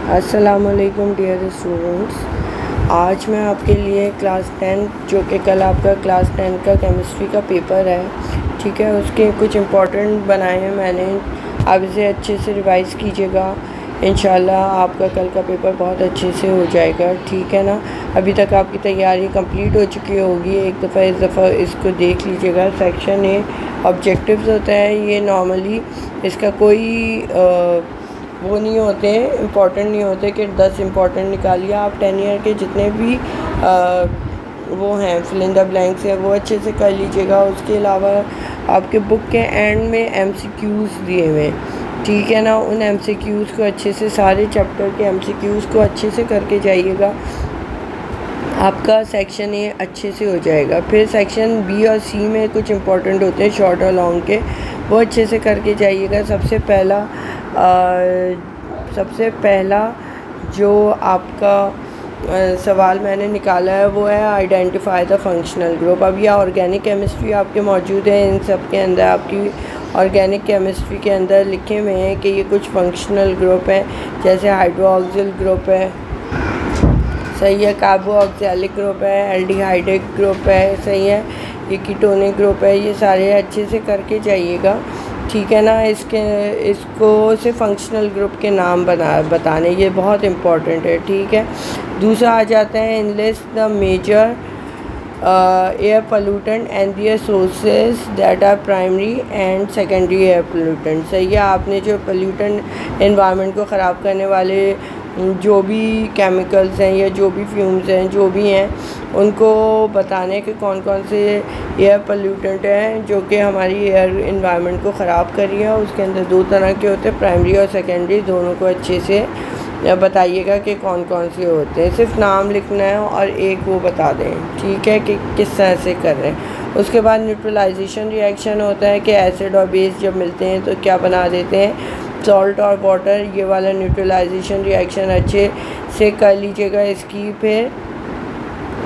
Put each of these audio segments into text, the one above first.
अस्सलामुअलैकुम dear students, आज मैं आपके लिए क्लास 10 जो कि कल आपका क्लास 10 का केमिस्ट्री का पेपर है, ठीक है, उसके कुछ इम्पोर्टेंट बनाए हैं मैंने। आप इसे अच्छे से रिवाइज़ कीजिएगा, इंशाल्लाह आपका कल का पेपर बहुत अच्छे से हो जाएगा, ठीक है ना। अभी तक आपकी तैयारी कंप्लीट हो चुकी होगी, एक दफ़ा इस दफ़ा इसको देख लीजिएगा। सेक्शन ए ऑब्जेक्टिव्स होता है, ये नॉर्मली इसका कोई वो नहीं होते, इम्पॉर्टेंट नहीं होते कि 10 इम्पॉर्टेंट निकालिए। आप 10 ईयर के जितने भी वो हैं फिल इन द ब्लैंक्स है वो अच्छे से कर लीजिएगा। उसके अलावा आपके बुक के एंड में MCQs दिए हुए हैं, ठीक है ना। उन MCQs को अच्छे से, सारे चैप्टर के MCQs को अच्छे से करके जाइएगा, आपका सेक्शन ए अच्छे से हो जाएगा। फिर सेक्शन बी और सी में कुछ इम्पोर्टेंट होते हैं शॉर्ट और लॉन्ग के, वो अच्छे से करके जाइएगा। सबसे पहला जो आपका सवाल मैंने निकाला है वो है आइडेंटिफाई द फंक्शनल ग्रुप। अब यह ऑर्गेनिक केमिस्ट्री आपके मौजूद है, इन सब के अंदर आपकी ऑर्गेनिक केमिस्ट्री के अंदर लिखे हुए हैं कि ये कुछ फंक्शनल ग्रुप हैं, जैसे हाइड्रोक्सिल ग्रुप है, सही है, कार्बोक्सिलिक ग्रुप है, एल्डिहाइडिक ग्रुप है, सही है, ये कीटोनिक ग्रुप है। ये सारे अच्छे से करके जाइएगा, ठीक है ना। इसको से फंक्शनल ग्रुप के नाम बताने, ये बहुत इम्पॉर्टेंट है, ठीक है। दूसरा आ जाता है enlist the major air pollutant and their sources that are primary and secondary air pollutant. सही है, आपने जो पोल्यूटेंट एनवायरनमेंट को ख़राब करने वाले जो भी केमिकल्स हैं या जो भी फ्यूम्स हैं जो भी हैं, उनको बताने के कौन कौन से एयर पोल्यूटेंट हैं जो कि हमारी एयर एनवायरनमेंट को ख़राब कर रही है। उसके अंदर दो तरह के होते हैं, प्राइमरी और सेकेंडरी, दोनों को अच्छे से बताइएगा कि कौन कौन से होते हैं। सिर्फ नाम लिखना है और एक वो बता दें, ठीक है, कि किस तरह से कर रहे हैं। उसके बाद न्यूट्रलाइजेशन रिएक्शन होता है कि एसिड और बेस जब मिलते हैं तो क्या बना देते हैं, सॉल्ट और वाटर। ये वाला न्यूट्रलाइजेशन रिएक्शन अच्छे से कर लीजिएगा इसकी। फिर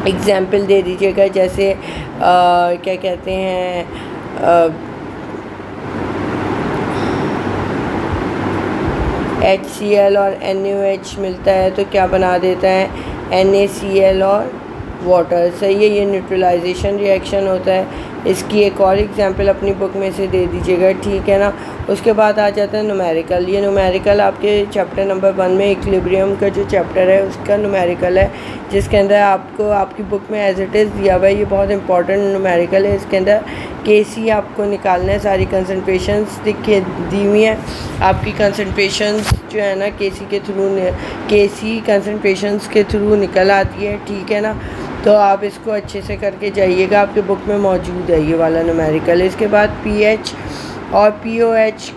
एग्जाम्पल दे दीजिएगा, जैसे क्या कहते हैं, HCl और NaOH मिलता है तो क्या बना देता है, NaCl और वाटर। सही है, ये न्यूट्रलाइजेशन रिएक्शन होता है। इसकी एक और एग्जांपल अपनी बुक में से दे दीजिएगा, ठीक है ना। उसके बाद आ जाता है न्यूमेरिकल। ये न्यूमेरिकल आपके चैप्टर नंबर 1 में इक्विलिब्रियम का जो चैप्टर है उसका न्यूमेरिकल है, जिसके अंदर आपको आपकी बुक में एज इट इज़ दिया हुआ है। ये बहुत इंपॉर्टेंट न्यूमेरिकल है। इसके अंदर Kc आपको निकालना है, सारी कंसनट्रेशंस दी हुई हैं। आपकी कंसनट्रेशंस जो है ना Kc कंसनट्रेशंस के थ्रू निकल आती है, ठीक है ना। तो आप इसको अच्छे से करके जाइएगा, आपके बुक में मौजूद है ये वाला न्यूमेरिकल। इसके बाद pH और pOH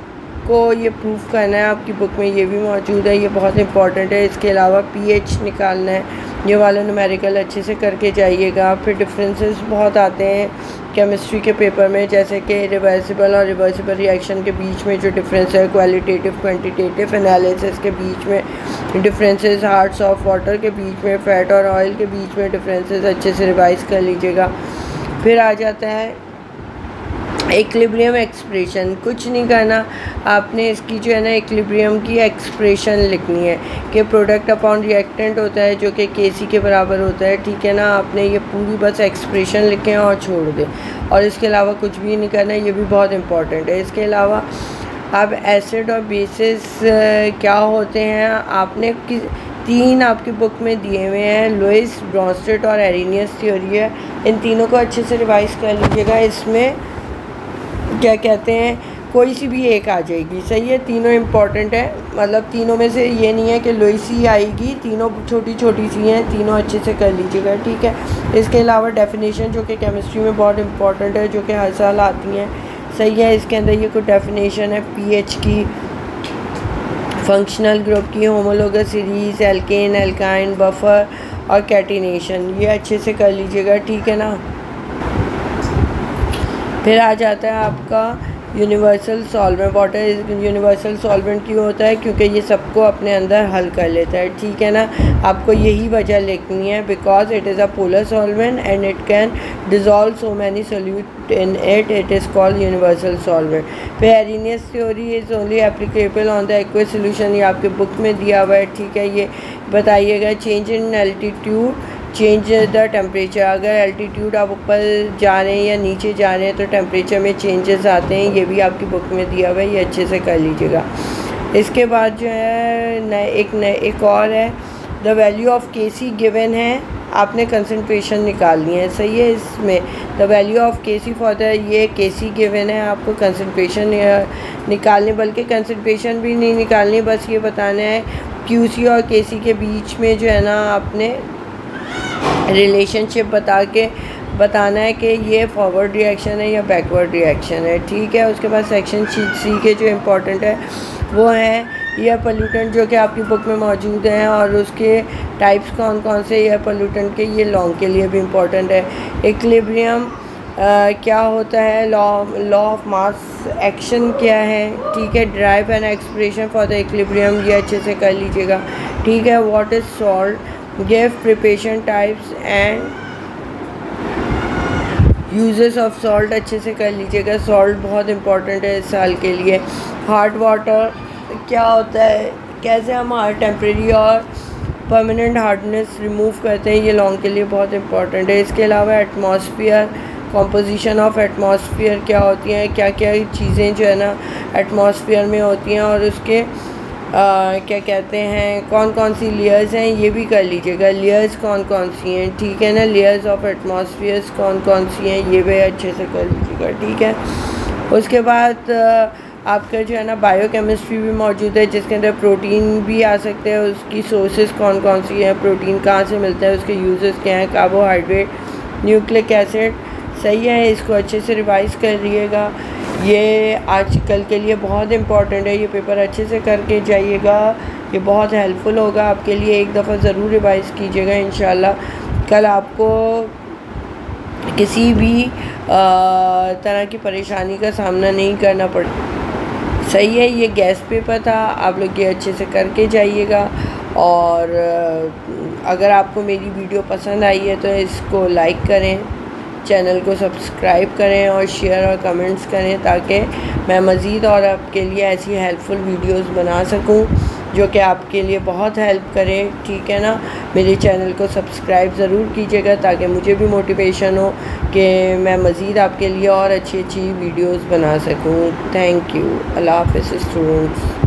को ये प्रूफ करना है, आपकी बुक में ये भी मौजूद है, ये बहुत इंपॉर्टेंट है। इसके अलावा pH निकालना है, ये वाला न्यूमेरिकल अच्छे से करके जाइएगा। फिर डिफरेंसेस बहुत आते हैं केमिस्ट्री के पेपर में, जैसे कि रिवर्सिबल और रिवर्सिबल रिएक्शन के बीच में जो डिफरेंस है, क्वालिटेटिव क्वांटिटेटिव एनालिसिस के बीच में डिफरेंसेस, हार्ट्स ऑफ वाटर के बीच में, फैट और ऑयल के बीच में डिफरेंसेस, अच्छे से रिवाइज़ कर लीजिएगा। फिर आ जाता है इक्विलिब्रियम एक्सप्रेशन। कुछ नहीं करना, आपने इसकी जो है ना इक्विलिब्रियम की एक्सप्रेशन लिखनी है कि प्रोडक्ट अपॉन रिएक्टेंट होता है जो कि Kc के बराबर होता है, ठीक है ना। आपने ये पूरी बस एक्सप्रेशन लिखें और छोड़ दें, और इसके अलावा कुछ भी नहीं करना, ये भी बहुत इंपॉर्टेंट है। इसके अलावा अब एसिड और बेसिस क्या होते हैं, आपने तीन आपकी बुक में दिए हुए हैं, लुईस, ब्रॉन्स्टेड और एरेनियस थ्योरी है। इन तीनों को अच्छे से रिवाइज़ कर लीजिएगा। इसमें क्या कहते हैं, कोई सी भी एक आ जाएगी, सही है, तीनों इम्पॉर्टेंट है। मतलब तीनों में से ये नहीं है कि लुईस ही आएगी, तीनों छोटी छोटी सी हैं, तीनों अच्छे से कर लीजिएगा, ठीक है। इसके अलावा डेफिनेशन जो कि केमिस्ट्री में बहुत इंपॉर्टेंट है, जो कि हर साल आती हैं, सही है। इसके अंदर ये कुछ डेफिनेशन है pH की, फंक्शनल ग्रुप की, homologous series, alkane, alkyne, buffer और कैटिनेशन, ये अच्छे से कर लीजिएगा, ठीक है ना। फिर आ जाता है आपका universal solvent. Water is universal solvent क्यों होता है? क्योंकि ये सबको अपने अंदर हल कर लेता है, ठीक है ना। आपको यही वजह लिखनी है, because it is a polar solvent and it can dissolve so many solute in it is called universal solvent. फिर Arrhenius theory is only applicable on the aqueous solution, ये आपके बुक में दिया हुआ है, ठीक है। ये बताइएगा change in altitude, change the temperature. अगर एल्टीट्यूड आप ऊपर जा रहे हैं या नीचे जा रहे हैं तो टेम्परेचर में चेंजेस आते हैं, ये भी आपकी बुक में दिया हुआ है, ये अच्छे से कर लीजिएगा। इसके बाद जो है एक और है, the value of KC given है, आपने कंसनट्रेशन निकालनी है, सही है। इसमें the value of KC for the, ये केसी गिवन है, आपको कंसनट्रेशन निकालनी, बल्कि कंसनट्रेशन भी नहीं निकालनी, बस ये बताना है क्यूसी और केसी के बीच में जो है ना आपने रिलेशनशिप बताना है कि ये फॉरवर्ड रिएक्शन है या बैकवर्ड रिएक्शन है, ठीक है। उसके बाद सेक्शन सी के जो इम्पोर्टेंट है वो है एयर पोल्यूटेंट, जो कि आपकी बुक में मौजूद हैं, और उसके टाइप्स कौन कौन से एयर पोल्यूटेंट के, ये लॉन्ग के लिए भी इम्पोर्टेंट है। इक्विलिब्रियम क्या होता है, लॉ ऑफ मास एक्शन क्या है, ठीक है। Drive an expression for the equilibrium, ये अच्छे से कर लीजिएगा, ठीक है। What is salt, give preparation types and uses of salt, अच्छे से कर लीजिएगा। सॉल्ट बहुत इंपॉर्टेंट है इस साल के लिए। हार्ड वाटर क्या होता है, कैसे हम हार्ड टेम्प्रेरी और परमानेंट हार्डनेस रिमूव करते हैं, ये लॉन्ग के लिए बहुत इंपॉर्टेंट है। इसके अलावा एटमॉस्फेयर, कॉम्पोजिशन ऑफ एटमॉस्फेयर क्या होती हैं, क्या क्या चीज़ें जो है ना एटमॉस्फेयर में होती हैं, और उसके क्या कहते हैं, कौन कौन सी लेयर्स हैं, ये भी कर लीजिएगा। लेयर्स कौन कौन सी हैं, ठीक है ना। लेयर्स ऑफ एटमॉस्फेयर्स कौन कौन सी हैं, ये भी अच्छे से कर लीजिएगा, ठीक है। उसके बाद आपका जो है ना बायोकेमिस्ट्री भी मौजूद है, जिसके अंदर प्रोटीन भी आ सकते हैं, उसकी सोर्सेज कौन कौन सी हैं, प्रोटीन कहाँ से मिलता है, उसके यूजेस क्या हैं, कार्बोहाइड्रेट, न्यूक्लिक एसिड, सही है। इसको अच्छे से रिवाइज़ कर लिएगा, ये आजकल के लिए बहुत इम्पॉर्टेंट है, ये पेपर अच्छे से करके जाइएगा, ये बहुत हेल्पफुल होगा आपके लिए। एक दफ़ा ज़रूर रिवाइज़ कीजिएगा, इंशाल्लाह कल आपको किसी भी तरह की परेशानी का सामना नहीं करना पड़े, सही है। ये गैस पेपर था, आप लोग ये अच्छे से करके जाइएगा। और अगर आपको मेरी वीडियो पसंद आई है तो इसको लाइक करें, चैनल को सब्सक्राइब करें और शेयर और कमेंट्स करें, ताकि मैं मज़ीद और आपके लिए ऐसी हेल्पफुल वीडियोस बना सकूं जो कि आपके लिए बहुत हेल्प करे, ठीक है ना। मेरे चैनल को सब्सक्राइब ज़रूर कीजिएगा ताकि मुझे भी मोटिवेशन हो कि मैं मज़ीद आपके लिए और अच्छी अच्छी वीडियोस बना सकूं। Thank you. अल्लाह हाफ़िज़ स्टूडेंट्स।